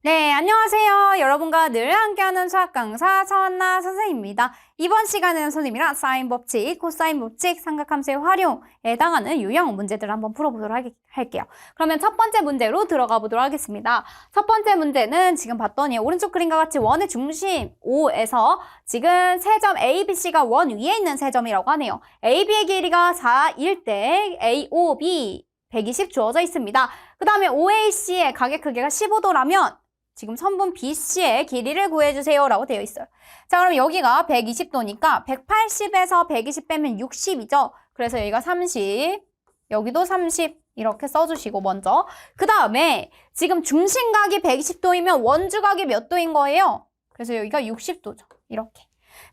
네, 안녕하세요. 여러분과 늘 함께하는 수학 강사 서한나 선생님입니다. 이번 시간에는 선생님이랑 사인 법칙, 코사인 법칙, 삼각함수의 활용에 해당하는 유형 문제들을 한번 풀어보도록 할게요. 그러면 첫 번째 문제로 들어가 보도록 하겠습니다. 첫 번째 문제는 지금 봤더니 오른쪽 그림과 같이 원의 중심 O에서 지금 세 점 A, B, C가 원 위에 있는 세 점이라고 하네요. A, B의 길이가 4일 때 A, O, B 120 주어져 있습니다. 그 다음에 OAC의 가격 크기가 15도라면 지금 선분 BC의 길이를 구해주세요 라고 되어 있어요. 자, 그럼 여기가 120도니까 180에서 120 빼면 60이죠. 그래서 여기가 30, 여기도 30 이렇게 써주시고 먼저. 그 다음에 지금 중심각이 120도이면 원주각이 몇 도인 거예요? 그래서 여기가 60도죠. 이렇게.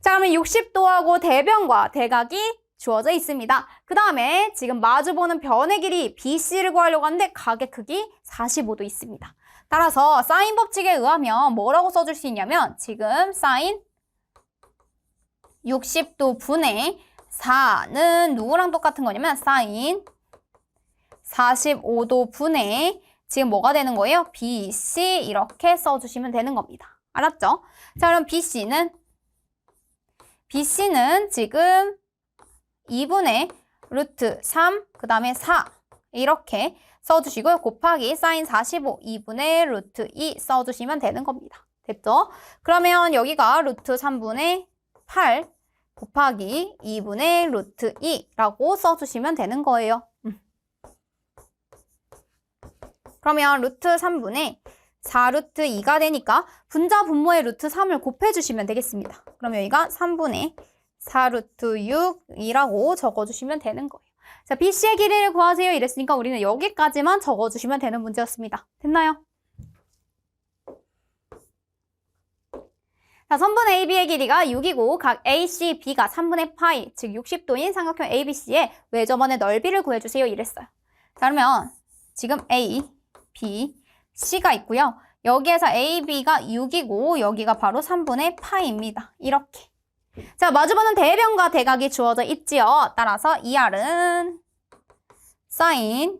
자, 그러면 60도하고 대변과 대각이 주어져 있습니다. 그 다음에 지금 마주보는 변의 길이 BC를 구하려고 하는데 각의 크기 45도 있습니다. 따라서 사인 법칙에 의하면 뭐라고 써줄 수 있냐면 지금 사인 60도 분의 4는 누구랑 똑같은 거냐면 사인 45도 분의 지금 뭐가 되는 거예요? BC 이렇게 써주시면 되는 겁니다. 알았죠? 자, 그럼 BC는 지금 2분의 루트 3, 그 다음에 4 이렇게 써주시고요. 곱하기 사인 45, 2분의 루트 2 써주시면 되는 겁니다. 됐죠? 그러면 여기가 루트 3분의 8 곱하기 2분의 루트 2라고 써주시면 되는 거예요. 그러면 루트 3분의 4루트 2가 되니까 분자 분모의 루트 3을 곱해주시면 되겠습니다. 그러면 여기가 3분의 4루트 6이라고 적어주시면 되는 거예요. 자, BC의 길이를 구하세요 이랬으니까 우리는 여기까지만 적어주시면 되는 문제였습니다. 됐나요? 자, 선분 AB의 길이가 6이고 각 AC, B가 3분의 파이, 즉 60도인 삼각형 ABC의 외접원의 넓이를 구해주세요 이랬어요. 자, 그러면 지금 A, B, C가 있고요. 여기에서 AB가 6이고 여기가 바로 3분의 파이입니다. 이렇게. 자, 마주보는 대변과 대각이 주어져 있지요. 따라서 2R은 사인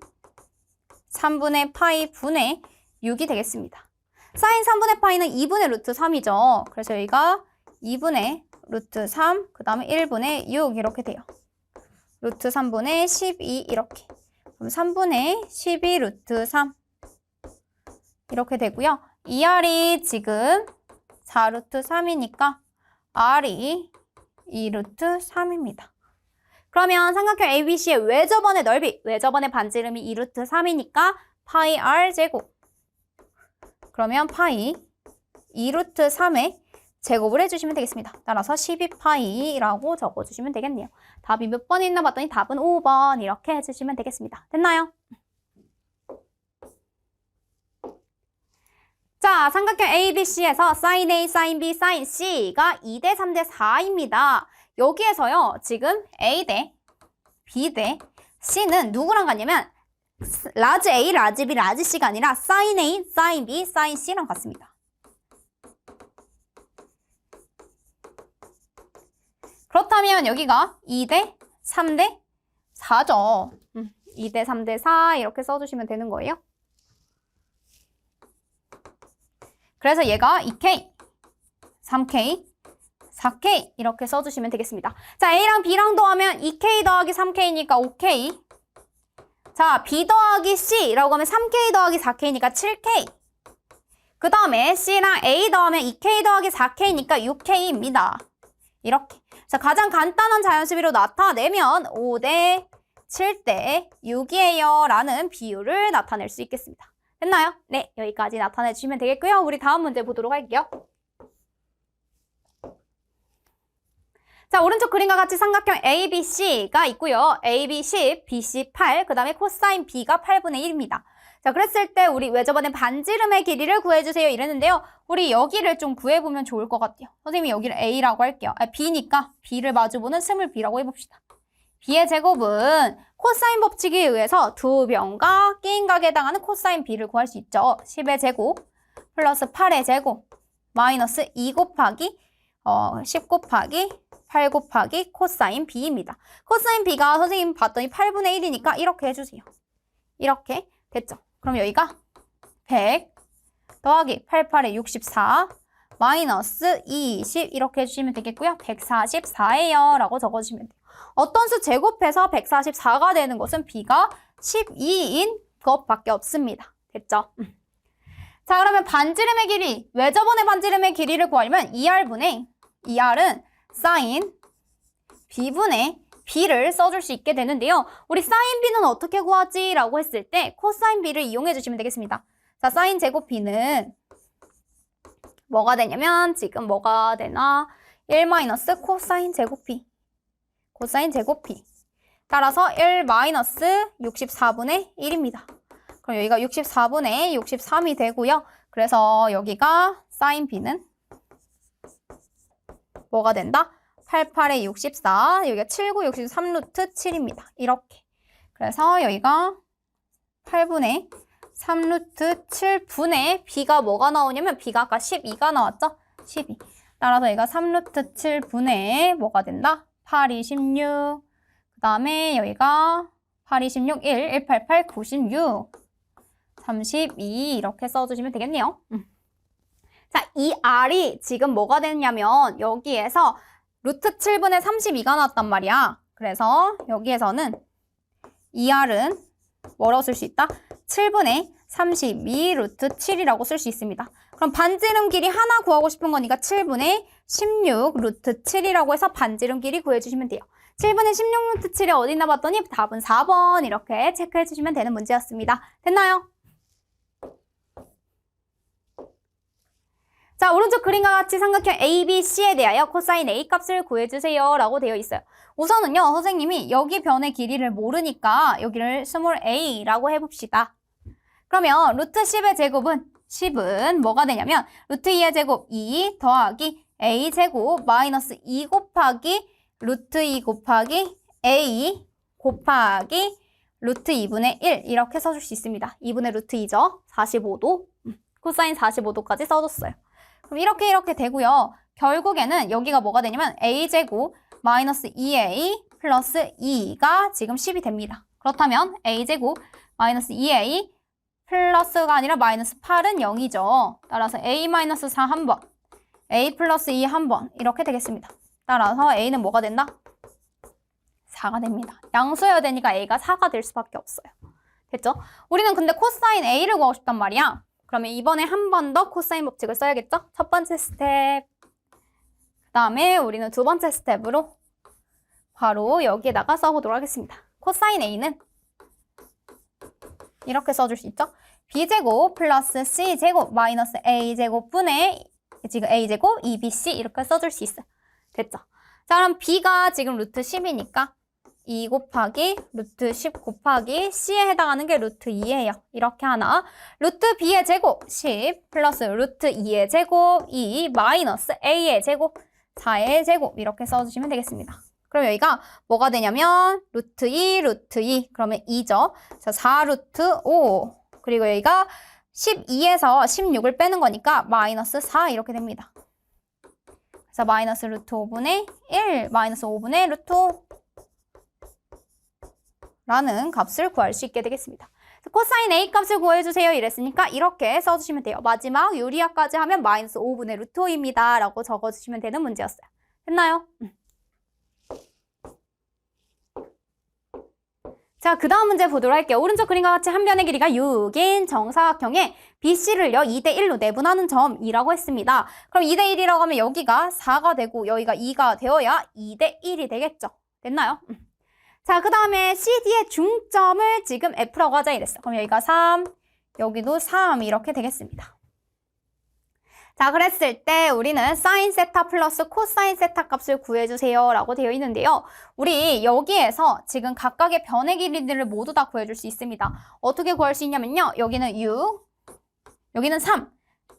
3분의 파이 분의 6이 되겠습니다. 사인 3분의 파이는 2분의 루트 3이죠. 그래서 여기가 2분의 루트 3, 그 다음에 1분의 6 이렇게 돼요. 루트 3분의 12 이렇게. 그럼 3분의 12 루트 3 이렇게 되고요. 2R이 지금 4루트 3이니까 R이 2루트 3입니다. 그러면 삼각형 ABC의 외접원의 넓이, 외접원의 반지름이 2루트 3이니까 파이 R 제곱. 그러면 파이 2루트 3의 제곱을 해주시면 되겠습니다. 따라서 12파이라고 적어주시면 되겠네요. 답이 몇 번 있나 봤더니 답은 5번 이렇게 해주시면 되겠습니다. 됐나요? 자, 삼각형 ABC에서 sin A, sin B, sin C가 2대 3대 4입니다. 여기에서요, 지금 A 대 B 대 C는 누구랑 같냐면 라지 A, 라지 B, 라지 C가 아니라 sin A, sin B, sin C랑 같습니다. 그렇다면 여기가 2대 3대 4죠. 2대 3대 4 이렇게 써주시면 되는 거예요. 그래서 얘가 2K, 3K, 4K 이렇게 써주시면 되겠습니다. 자, A랑 B랑 더하면 2K 더하기 3K니까 5K. 자, B 더하기 C라고 하면 3K 더하기 4K니까 7K. 그 다음에 C랑 A 더하면 2K 더하기 4K니까 6K입니다. 이렇게. 자, 가장 간단한 자연수비로 나타내면 5대 7대 6이에요 라는 비율을 나타낼 수 있겠습니다. 됐나요? 네, 여기까지 나타내 주시면 되겠고요. 우리 다음 문제 보도록 할게요. 자, 오른쪽 그림과 같이 삼각형 ABC가 있고요. AB 10, BC 8, 그 다음에 코사인 B가 8분의 1입니다. 자, 그랬을 때 우리 외접원의 반지름의 길이를 구해주세요 이랬는데요. 우리 여기를 좀 구해보면 좋을 것 같아요. 선생님이 여기를 A라고 할게요. B니까 B를 마주보는 스물 B라고 해봅시다. B의 제곱은 코사인 법칙에 의해서 두 변과 끼인 각에 해당하는 코사인 B를 구할 수 있죠. 10의 제곱 플러스 8의 제곱 마이너스 2 곱하기 10 곱하기 8 곱하기 코사인 B입니다. 코사인 B가 선생님 봤더니 8분의 1이니까 이렇게 해주세요. 이렇게 됐죠. 그럼 여기가 100 더하기 88에 64 마이너스 20 이렇게 해주시면 되겠고요. 144예요 라고 적어주시면 돼요. 어떤 수 제곱해서 144가 되는 것은 b가 12인 것밖에 없습니다. 됐죠? 자, 그러면 반지름의 길이, 외접원의 반지름의 길이를 구하려면 2r분의 2r은 사인 b분의 b를 써줄 수 있게 되는데요. 우리 사인 b는 어떻게 구하지? 라고 했을 때 코사인 b를 이용해 주시면 되겠습니다. 자, 사인 제곱 b는 뭐가 되냐면 지금 뭐가 되나? 1 마이너스 코사인 제곱 b. 코사인 제곱 b. 따라서 1 마이너스 64분의 1입니다. 그럼 여기가 64분의 63이 되고요. 그래서 여기가 사인 b는 뭐가 된다? 88에 64, 여기가 79, 63 루트 7입니다. 이렇게. 그래서 여기가 8분의 3 루트 7분의 b가 뭐가 나오냐면 b가 아까 12가 나왔죠? 12. 따라서 여기가 3 루트 7분의 뭐가 된다? 8, 26. 그 다음에 여기가 8, 26, 1, 1, 8, 8, 96. 32 이렇게 써주시면 되겠네요. 자, 이 r이 지금 뭐가 됐냐면 여기에서 루트 7분의 32가 나왔단 말이야. 그래서 여기에서는 이 r은 뭐라고 쓸 수 있다? 7분의 32 루트 7이라고 쓸 수 있습니다. 그럼 반지름 길이 하나 구하고 싶은 거니까 7분의 16 루트 7이라고 해서 반지름 길이 구해주시면 돼요. 7분의 16 루트 7이 어디 있나 봤더니 답은 4번 이렇게 체크해 주시면 되는 문제였습니다. 됐나요? 자, 오른쪽 그림과 같이 삼각형 ABC에 대하여 코사인 A 값을 구해주세요 라고 되어 있어요. 우선은요, 선생님이 여기 변의 길이를 모르니까 여기를 스몰 a라고 해봅시다. 그러면 루트 10의 제곱은 10은 뭐가 되냐면 루트 2의 제곱 2 더하기 a 제곱 마이너스 2 곱하기 루트 2 곱하기 a 곱하기 루트 2분의 1 이렇게 써줄 수 있습니다. 2분의 루트 2죠. 45도. 코사인 45도까지 써줬어요. 그럼 이렇게 되고요. 결국에는 여기가 뭐가 되냐면 a제곱 마이너스 2a 플러스 2가 지금 10이 됩니다. 그렇다면 a제곱 마이너스 2a 플러스가 아니라 마이너스 8은 0이죠. 따라서 a 마이너스 4 한 번, a 플러스 2 한 번 이렇게 되겠습니다. 따라서 a는 뭐가 된다? 4가 됩니다. 양수여야 되니까 a가 4가 될 수밖에 없어요. 됐죠? 우리는 근데 코사인 a를 구하고 싶단 말이야. 그러면 이번에 한 번 더 코사인 법칙을 써야겠죠? 첫 번째 스텝. 그 다음에 우리는 두 번째 스텝으로 바로 여기에다가 써보도록 하겠습니다. 코사인 a는 이렇게 써줄 수 있죠? b제곱 플러스 c제곱 마이너스 a제곱 분의 지금 a제곱 2bc 이렇게 써줄 수 있어요. 됐죠? 자, 그럼 b가 지금 루트 10이니까 2 곱하기 루트 10 곱하기 c에 해당하는 게 루트 2예요. 이렇게 하나. 루트 b의 제곱 10 플러스 루트 2의 제곱 2 마이너스 a의 제곱 4의 제곱 이렇게 써주시면 되겠습니다. 그럼 여기가 뭐가 되냐면 루트 2 루트 2 그러면 2죠. 자, 4 루트 5 그리고 여기가 12에서 16을 빼는 거니까 마이너스 4 이렇게 됩니다. 그래서 마이너스 루트 5분의 1 마이너스 5분의 루트 5 라는 값을 구할 수 있게 되겠습니다. 코사인 A 값을 구해주세요 이랬으니까 이렇게 써주시면 돼요. 마지막 유리화까지 하면 마이너스 5분의 루트 5입니다 라고 적어주시면 되는 문제였어요. 됐나요? 자, 그 다음 문제 보도록 할게요. 오른쪽 그림과 같이 한 변의 길이가 6인 정사각형에 BC를요 2대1로 내분하는 점이라고 했습니다. 그럼 2대1이라고 하면 여기가 4가 되고 여기가 2가 되어야 2대1이 되겠죠. 됐나요? 자, 그 다음에 CD의 중점을 지금 F라고 하자 이랬어. 그럼 여기가 3, 여기도 3 이렇게 되겠습니다. 자, 그랬을 때 우리는 사인 세타 플러스 코사인 세타 값을 구해주세요 라고 되어 있는데요. 우리 여기에서 지금 각각의 변의 길이들을 모두 다 구해줄 수 있습니다. 어떻게 구할 수 있냐면요. 여기는 6, 여기는 3,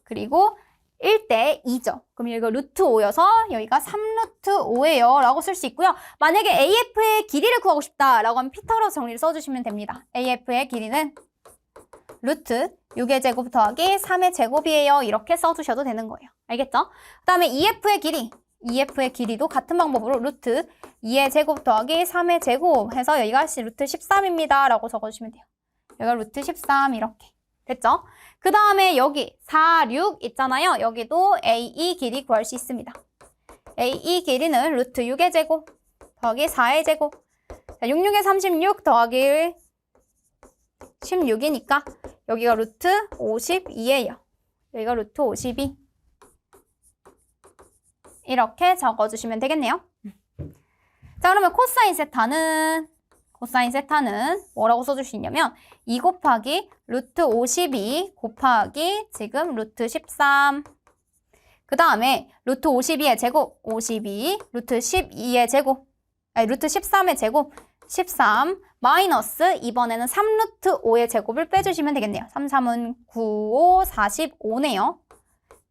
그리고 1대 2죠. 그럼 여기가 루트 5여서 여기가 3 루트 5예요 라고 쓸 수 있고요. 만약에 AF의 길이를 구하고 싶다 라고 하면 피타고라스 정리를 써주시면 됩니다. AF의 길이는 루트 6의 제곱 더하기 3의 제곱이에요. 이렇게 써주셔도 되는 거예요. 알겠죠? 그 다음에 EF의 길이, EF의 길이도 같은 방법으로 루트 2의 제곱 더하기 3의 제곱 해서 여기가 루트 13입니다 라고 적어주시면 돼요. 여기가 루트 13 이렇게. 됐죠? 그 다음에 여기 4, 6 있잖아요. 여기도 AE 길이 구할 수 있습니다. AE 길이는 루트 6의 제곱 더하기 4의 제곱. 자, 6, 6에 36 더하기 16이니까 여기가 루트 52예요. 여기가 루트 52. 이렇게 적어주시면 되겠네요. 자, 그러면 코사인 세타는 뭐라고 써줄 수 있냐면 2 곱하기 루트 52 곱하기 지금 루트 13. 그 다음에 루트 52의 제곱 52, 루트 12의 제곱, 아니 루트 13의 제곱 13 마이너스 이번에는 3루트 5의 제곱을 빼주시면 되겠네요. 3, 3은 9, 5, 45네요.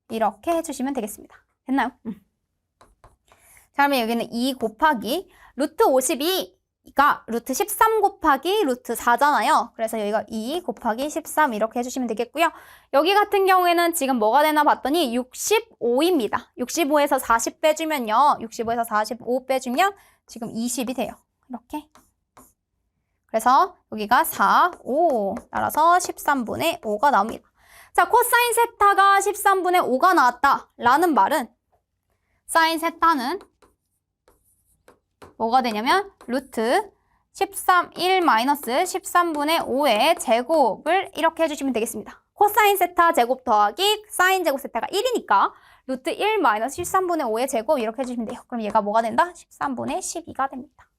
이렇게 해주시면 되겠습니다. 됐나요? 자, 그러면 여기는 2 곱하기 루트 52가 루트 13 곱하기 루트 4잖아요. 그래서 여기가 2 곱하기 13 이렇게 해주시면 되겠고요. 여기 같은 경우에는 지금 뭐가 되나 봤더니 65입니다. 65에서 40 빼주면요. 65에서 45 빼주면 지금 20이 돼요. 이렇게. 그래서 여기가 4, 5 따라서 13분의 5가 나옵니다. 자, 코사인 세타가 13분의 5가 나왔다라는 말은 사인 세타는 뭐가 되냐면 루트 1 마이너스 13분의 5의 제곱을 이렇게 해주시면 되겠습니다. 코사인 세타 제곱 더하기 사인 제곱 세타가 1이니까 루트 1 마이너스 13분의 5의 제곱 이렇게 해주시면 돼요. 그럼 얘가 뭐가 된다? 13분의 12가 됩니다.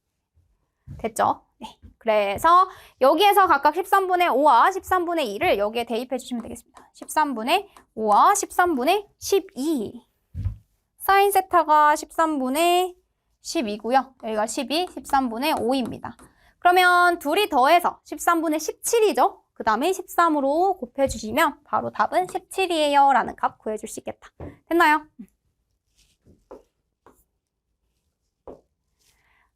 됐죠? 네. 그래서 여기에서 각각 13분의 5와 13분의 2를 여기에 대입해 주시면 되겠습니다. 13분의 5와 13분의 12. 사인 세타가 13분의 10이고요. 여기가 12, 13분의 5입니다. 그러면 둘이 더해서 13분의 17이죠? 그 다음에 13으로 곱해주시면 바로 답은 17이에요 라는 값 구해줄 수 있겠다. 됐나요?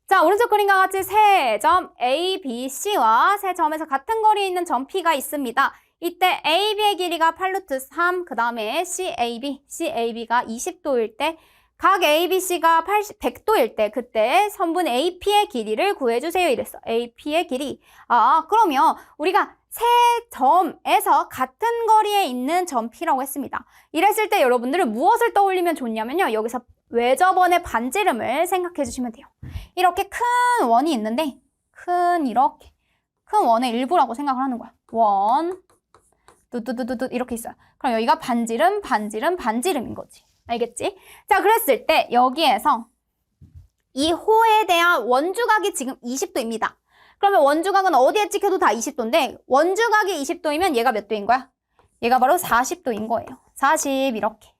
자, 오른쪽 그림과 같이 세 점 A, B, C와 세 점에서 같은 거리에 있는 점 P가 있습니다. 이때 AB의 길이가 8루트 3, 그 다음에 CAB가 20도일 때 각 ABC가 100도일 때 그때 선분 AP의 길이를 구해주세요 이랬어. AP의 길이. 그러면 우리가 세 점에서 같은 거리에 있는 점 P라고 했습니다. 이랬을 때 여러분들은 무엇을 떠올리면 좋냐면요. 여기서 외접원의 반지름을 생각해 주시면 돼요. 이렇게 큰 원이 있는데 이렇게 큰 원의 일부라고 생각을 하는 거야. 원, 뚜뚜뚜뚜 이렇게 있어요. 그럼 여기가 반지름인 거지. 알겠지? 자, 그랬을 때 여기에서 이 호에 대한 원주각이 지금 20도입니다. 그러면 원주각은 어디에 찍혀도 다 20도인데 원주각이 20도이면 얘가 몇 도인 거야? 얘가 바로 40도인 거예요. 40 이렇게.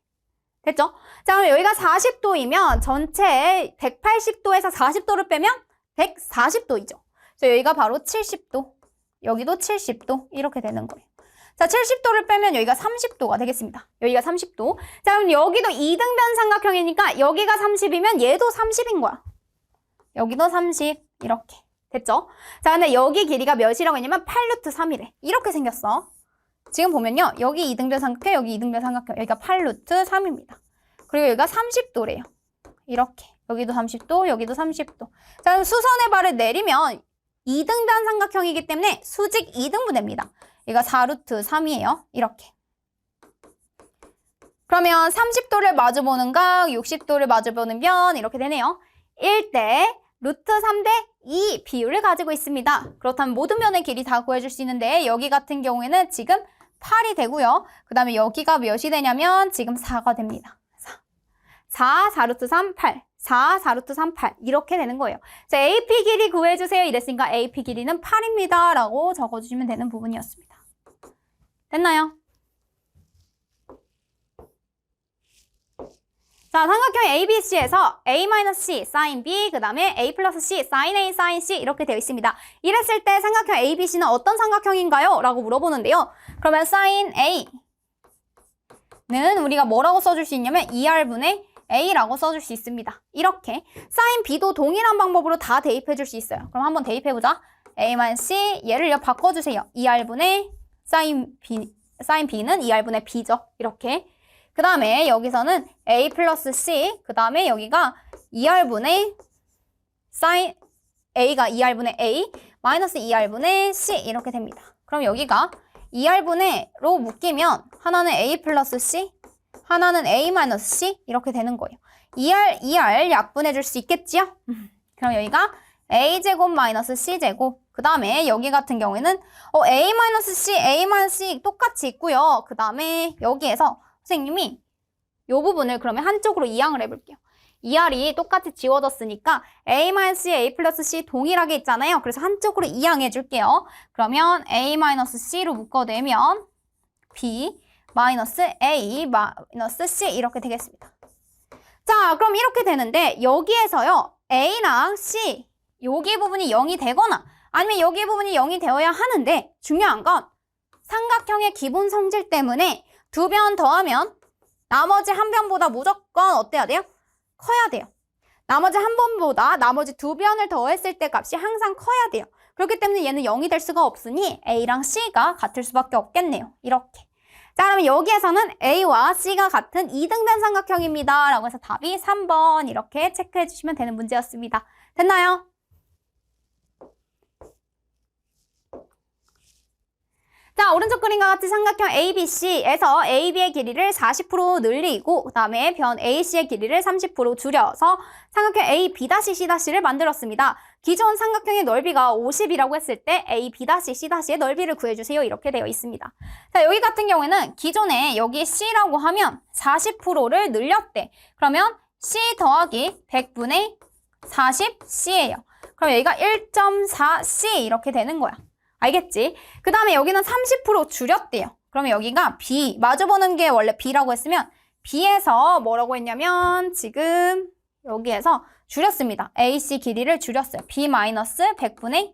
됐죠? 자, 그럼 여기가 40도이면 전체 180도에서 40도를 빼면 140도이죠. 그래서 여기가 바로 70도, 여기도 70도 이렇게 되는 거예요. 자, 70도를 빼면 여기가 30도가 되겠습니다. 여기가 30도. 자, 그럼 여기도 이등변 삼각형이니까 여기가 30이면 얘도 30인 거야. 여기도 30 이렇게. 됐죠? 자, 근데 여기 길이가 몇이라고 했냐면 8루트 3이래. 이렇게 생겼어. 지금 보면요. 여기 이등변 삼각형, 여기 이등변 삼각형. 여기가 8루트 3입니다. 그리고 여기가 30도래요. 이렇게. 여기도 30도, 여기도 30도. 자, 그럼 수선의 발을 내리면 이등변 삼각형이기 때문에 수직 2등분됩니다. 얘가 4루트 3이에요. 이렇게. 그러면 30도를 마주보는 각, 60도를 마주보는 변 이렇게 되네요. 1대 루트 3대 2 비율을 가지고 있습니다. 그렇다면 모든 면의 길이 다 구해줄 수 있는데 여기 같은 경우에는 지금 8이 되고요. 그 다음에 여기가 몇이 되냐면 지금 4가 됩니다. 4루트 3, 8. 4루트 3, 8. 이렇게 되는 거예요. 자, AP 길이 구해주세요. 이랬으니까 AP 길이는 8입니다. 라고 적어주시면 되는 부분이었습니다. 됐나요? 자, 삼각형 ABC에서 A-C sin B, 그 다음에 A 플러스 C sin A sin C 이렇게 되어 있습니다. 이랬을 때 삼각형 ABC는 어떤 삼각형인가요? 라고 물어보는데요. 그러면 sin A는 우리가 뭐라고 써줄 수 있냐면 2R분의 A라고 써줄 수 있습니다. 이렇게 sin B도 동일한 방법으로 다 대입해 줄 수 있어요. 그럼 한번 대입해보자. A-C 얘를 바꿔주세요. 2R분의 sin B는 2R분의 B죠. 이렇게. 그 다음에 여기서는 A 플러스 C, 그 다음에 여기가 2R분의 sin A가 2R분의 A, 마이너스 2R분의 C 이렇게 됩니다. 그럼 여기가 2R분의로 묶이면 하나는 A 플러스 C, 하나는 A 마이너스 C 이렇게 되는 거예요. 2R 약분해 줄 수 있겠지요? 그럼 여기가 A제곱 마이너스 C제곱. 그 다음에 여기 같은 경우에는 A 마이너스 C, A 마이너스 C 똑같이 있고요. 그 다음에 여기에서 선생님이 이 부분을 그러면 한쪽으로 이항을 해볼게요. 2R이 똑같이 지워졌으니까 A 마이너스 C, A 플러스 C 동일하게 있잖아요. 그래서 한쪽으로 이항해 줄게요. 그러면 A 마이너스 C로 묶어내면 B 마이너스 A 마이너스 C 이렇게 되겠습니다. 자, 그럼 이렇게 되는데 여기에서요. A랑 C 여기 부분이 0이 되거나 아니면 여기 부분이 0이 되어야 하는데 중요한 건 삼각형의 기본 성질 때문에 두 변 더하면 나머지 한 변보다 무조건 어때야 돼요? 커야 돼요. 나머지 한 번보다 나머지 두 변을 더했을 때 값이 항상 커야 돼요. 그렇기 때문에 얘는 0이 될 수가 없으니 A랑 C가 같을 수밖에 없겠네요. 이렇게. 자, 그러면 여기에서는 A와 C가 같은 이등변 삼각형입니다. 라고 해서 답이 3번 이렇게 체크해 주시면 되는 문제였습니다. 됐나요? 자, 오른쪽 그림과 같이 삼각형 ABC에서 AB의 길이를 40% 늘리고 그 다음에 변 AC의 길이를 30% 줄여서 삼각형 AB-C'를 만들었습니다. 기존 삼각형의 넓이가 50이라고 했을 때 AB-C'의 넓이를 구해주세요. 이렇게 되어 있습니다. 자, 여기 같은 경우에는 기존에 여기 C라고 하면 40%를 늘렸대. 그러면 C 더하기 100분의 40C예요. 그럼 여기가 1.4C 이렇게 되는 거야. 알겠지? 그 다음에 여기는 30% 줄였대요. 그러면 여기가 B, 마주보는 게 원래 B라고 했으면 B에서 뭐라고 했냐면 지금 여기에서 줄였습니다. AC 길이를 줄였어요. B-100분의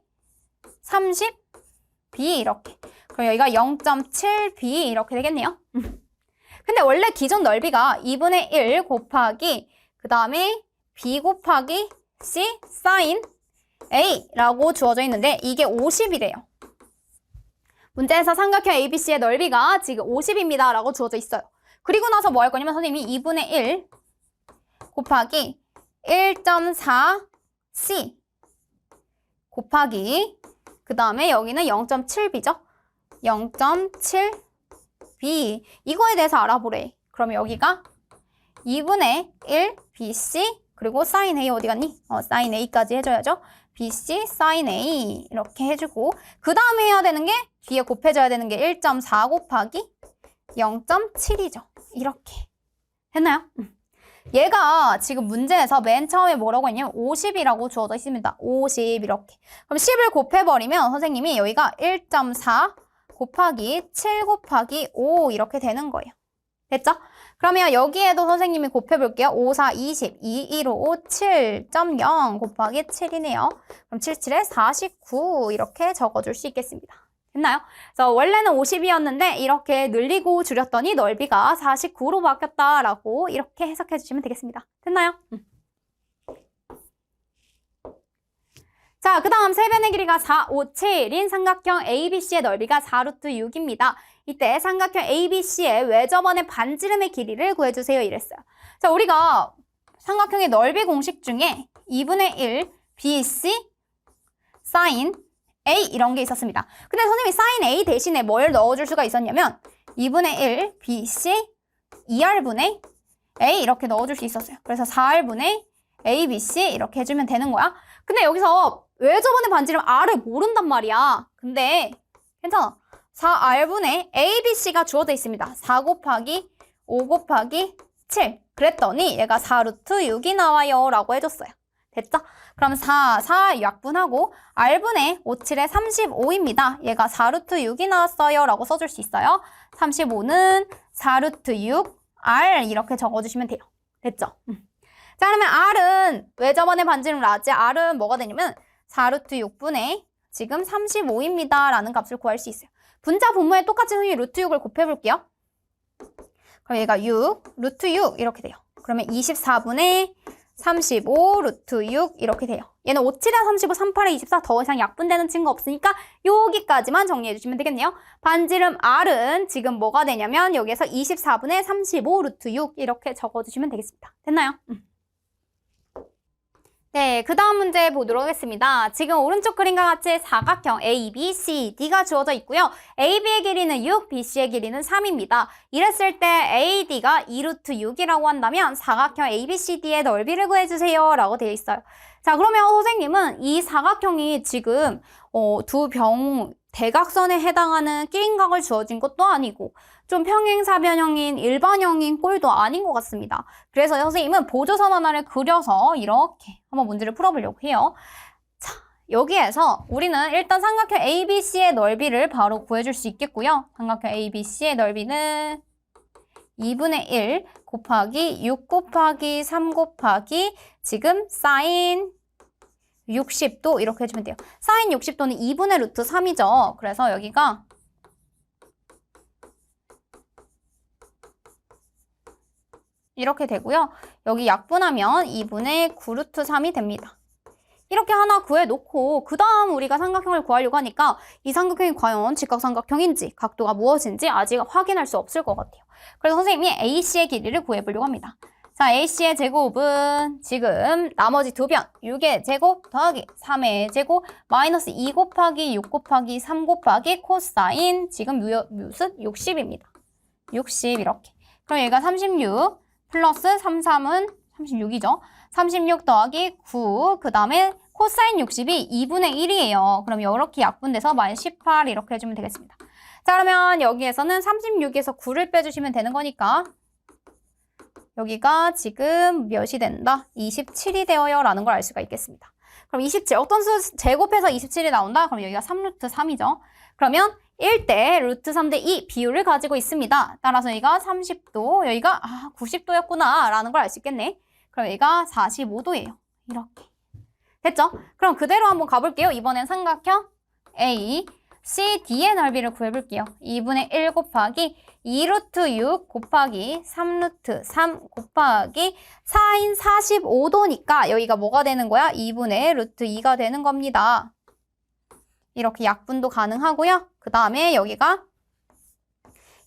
30B 이렇게. 그럼 여기가 0.7B 이렇게 되겠네요. 근데 원래 기존 넓이가 2분의 1 곱하기 그 다음에 B 곱하기 C 사인 A라고 주어져 있는데 이게 50이래요. 문제에서 삼각형 ABC의 넓이가 지금 50입니다. 라고 주어져 있어요. 그리고 나서 뭐 할 거냐면 선생님이 2분의 1 곱하기 1.4C 곱하기 그 다음에 여기는 0.7B죠. 0.7B 이거에 대해서 알아보래. 그러면 여기가 2분의 1 BC 그리고 사인 A 어디 갔니? 사인 A까지 해줘야죠. BC 사인 A 이렇게 해주고 그 다음에 해야 되는 게 뒤에 곱해줘야 되는 게 1.4 곱하기 0.7이죠. 이렇게. 됐나요? 얘가 지금 문제에서 맨 처음에 뭐라고 했냐면 50이라고 주어져 있습니다. 50 이렇게. 그럼 10을 곱해버리면 선생님이 여기가 1.4 곱하기 7 곱하기 5 이렇게 되는 거예요. 됐죠? 그러면 여기에도 선생님이 곱해볼게요. 5, 4, 20, 2, 1, 5, 7.0 곱하기 7이네요. 그럼 7, 7에 49 이렇게 적어줄 수 있겠습니다. 됐나요? 그래서 원래는 50이었는데 이렇게 늘리고 줄였더니 넓이가 49로 바뀌었다라고 이렇게 해석해 주시면 되겠습니다. 됐나요? 자, 그 다음 세 변의 길이가 4, 5, 7인 삼각형 ABC의 넓이가 4루트 6입니다. 이때 삼각형 ABC의 외접원의 반지름의 길이를 구해주세요. 이랬어요. 자, 우리가 삼각형의 넓이 공식 중에 2분의 1 BC 사인 A 이런 게 있었습니다. 근데 선생님이 사인 A 대신에 뭘 넣어줄 수가 있었냐면 2분의 1 BC 2R분의 A 이렇게 넣어줄 수 있었어요. 그래서 4R분의 ABC 이렇게 해주면 되는 거야. 근데 여기서 외접원의 반지름 R을 모른단 말이야. 근데 괜찮아. 4R분의 ABC가 주어져 있습니다. 4 곱하기 5 곱하기 7. 그랬더니 얘가 4루트 6이 나와요. 라고 해줬어요. 됐죠? 그럼 4 약분하고 R분의 5, 7에 35입니다. 얘가 4루트 6이 나왔어요. 라고 써줄 수 있어요. 35는 4루트 6 R 이렇게 적어주시면 돼요. 됐죠? 자, 그러면 R은 외접원의 반지름 라지 R은 뭐가 되냐면 4루트 6분의 지금 35입니다. 라는 값을 구할 수 있어요. 분자 분모에 똑같이 선생님이 루트 6을 곱해볼게요. 그럼 얘가 6, 루트 6 이렇게 돼요. 그러면 24분의 35 루트 6 이렇게 돼요. 얘는 5, 7에 35, 38에 24 더 이상 약분되는 친구 없으니까 여기까지만 정리해 주시면 되겠네요. 반지름 R은 지금 뭐가 되냐면 여기에서 24분의 35 루트 6 이렇게 적어주시면 되겠습니다. 됐나요? 네, 그 다음 문제 보도록 하겠습니다. 지금 오른쪽 그림과 같이 사각형 A, B, C, D가 주어져 있고요. AB의 길이는 6, BC의 길이는 3입니다. 이랬을 때 AD가 2루트 6이라고 한다면 사각형 ABCD의 넓이를 구해주세요 라고 되어 있어요. 자, 그러면 선생님은 이 사각형이 지금 두 대각선에 해당하는 끼인각을 주어진 것도 아니고 좀 평행사변형인 일반형인 꼴도 아닌 것 같습니다. 그래서 선생님은 보조선 하나를 그려서 이렇게 한번 문제를 풀어보려고 해요. 자, 여기에서 우리는 일단 삼각형 ABC의 넓이를 바로 구해줄 수 있겠고요. 삼각형 ABC의 넓이는 2분의 1 곱하기 6 곱하기 3 곱하기 지금 사인 60도 이렇게 해주면 돼요. 사인 60도는 2분의 루트 3이죠. 그래서 여기가 이렇게 되고요. 여기 약분하면 2분의 9 루트 3이 됩니다. 이렇게 하나 구해놓고 그 다음 우리가 삼각형을 구하려고 하니까 이 삼각형이 과연 직각삼각형인지 각도가 무엇인지 아직 확인할 수 없을 것 같아요. 그래서 선생님이 AC의 길이를 구해보려고 합니다. 자, AC의 제곱은 지금 나머지 두 변 6의 제곱 더하기 3의 제곱 마이너스 2 곱하기 6 곱하기 3 곱하기 코사인 지금 뮤습 60입니다. 60 이렇게. 그럼 얘가 36 플러스 33은 36이죠. 36 더하기 9 그 다음에 코사인 60이 2분의 1이에요. 그럼 이렇게 약분돼서 마이너스 18 이렇게 해주면 되겠습니다. 자, 그러면 여기에서는 36에서 9를 빼주시면 되는 거니까 여기가 지금 몇이 된다? 27이 되어요 라는 걸 알 수가 있겠습니다. 그럼 27, 어떤 수 제곱해서 27이 나온다? 그럼 여기가 3루트 3이죠. 그러면 1대 루트 3대 2 비율을 가지고 있습니다. 따라서 여기가 30도, 여기가 90도였구나 라는 걸 알 수 있겠네. 그럼 여기가 45도예요. 이렇게. 됐죠? 그럼 그대로 한번 가볼게요. 이번엔 삼각형 A, C, D의 넓이를 구해볼게요. 2분의 1 곱하기 2루트 6 곱하기 3루트 3 곱하기 사인 45도니까 여기가 뭐가 되는 거야? 2분의 루트 2가 되는 겁니다. 이렇게 약분도 가능하고요. 그 다음에 여기가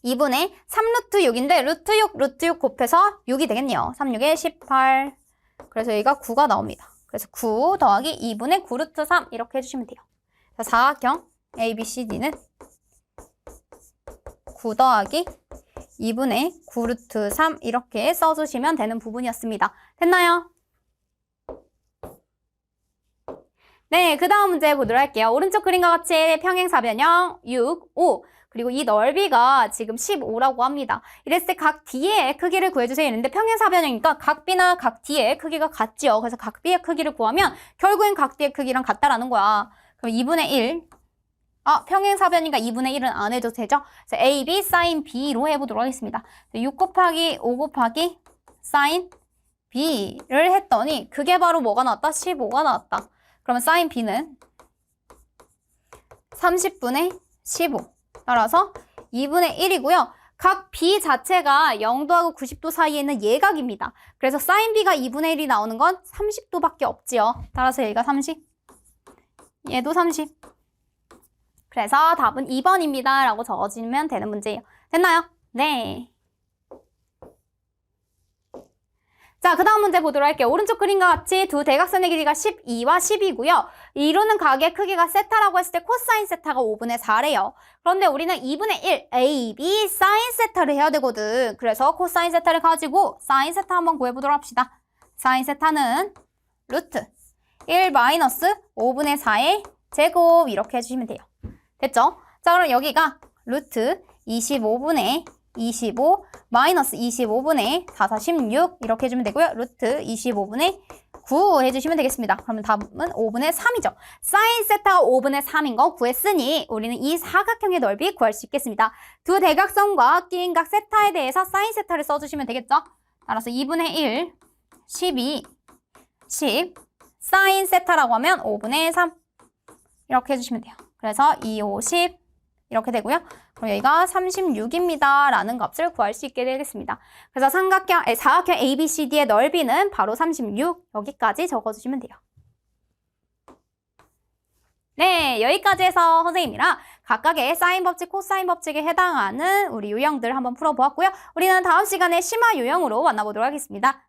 2분의 3루트 6인데 루트 6 곱해서 6이 되겠네요. 3, 6에 18. 그래서 여기가 9가 나옵니다. 그래서 9 더하기 2분의 9 루트 3 이렇게 해주시면 돼요. 자, 사각형 ABCD는 9 더하기 2분의 9 루트 3 이렇게 써주시면 되는 부분이었습니다. 됐나요? 네, 그 다음 문제 보도록 할게요. 오른쪽 그림과 같이 평행사변형 6, 5 그리고 이 넓이가 지금 15라고 합니다. 이랬을 때 각 D의 크기를 구해주세요. 이랬는데 평행사변형이니까 각 B나 각 D의 크기가 같지요. 그래서 각 B의 크기를 구하면 결국엔 각 D의 크기랑 같다라는 거야. 그럼 2분의 1 평행사변이니까 2분의 1은 안 해도 되죠? 그래서 A, B, 사인 B로 해보도록 하겠습니다. 6 곱하기 5 곱하기 사인 B를 했더니 그게 바로 뭐가 나왔다? 15가 나왔다. 그러면 사인 B는 30분의 15. 따라서 2분의 1이고요. 각 B 자체가 0도하고 90도 사이에 있는 예각입니다. 그래서 사인 B가 2분의 1이 나오는 건 30도밖에 없지요. 따라서 얘가 30. 얘도 30. 그래서 답은 2번입니다. 라고 적어주면 되는 문제예요. 됐나요? 네. 자, 그 다음 문제 보도록 할게요. 오른쪽 그림과 같이 두 대각선의 길이가 12와 10이고요. 이루는 각의 크기가 세타라고 했을 때 코사인 세타가 5분의 4래요. 그런데 우리는 2분의 1 A, B 사인 세타를 해야 되거든. 그래서 코사인 세타를 가지고 사인 세타 한번 구해보도록 합시다. 사인 세타는 루트 1 마이너스 5분의 4의 제곱 이렇게 해주시면 돼요. 됐죠? 자, 그럼 여기가 루트 25분의 25 마이너스 25분의 4, 4, 16 이렇게 해주면 되고요. 루트 25분의 9 해주시면 되겠습니다. 그러면 답은 5분의 3이죠. 사인 세타가 5분의 3인 거 구했으니 우리는 이 사각형의 넓이 구할 수 있겠습니다. 두 대각선과 끼인각 세타에 대해서 사인 세타를 써주시면 되겠죠. 따라서 2분의 1, 12, 10 사인 세타라고 하면 5분의 3 이렇게 해주시면 돼요. 그래서 2, 5, 10 이렇게 되고요. 그럼 여기가 36입니다. 라는 값을 구할 수 있게 되겠습니다. 그래서 사각형 ABCD의 넓이는 바로 36 여기까지 적어주시면 돼요. 네, 여기까지 해서 선생님이랑 각각의 사인 법칙, 코사인 법칙에 해당하는 우리 유형들 한번 풀어보았고요. 우리는 다음 시간에 심화 유형으로 만나보도록 하겠습니다.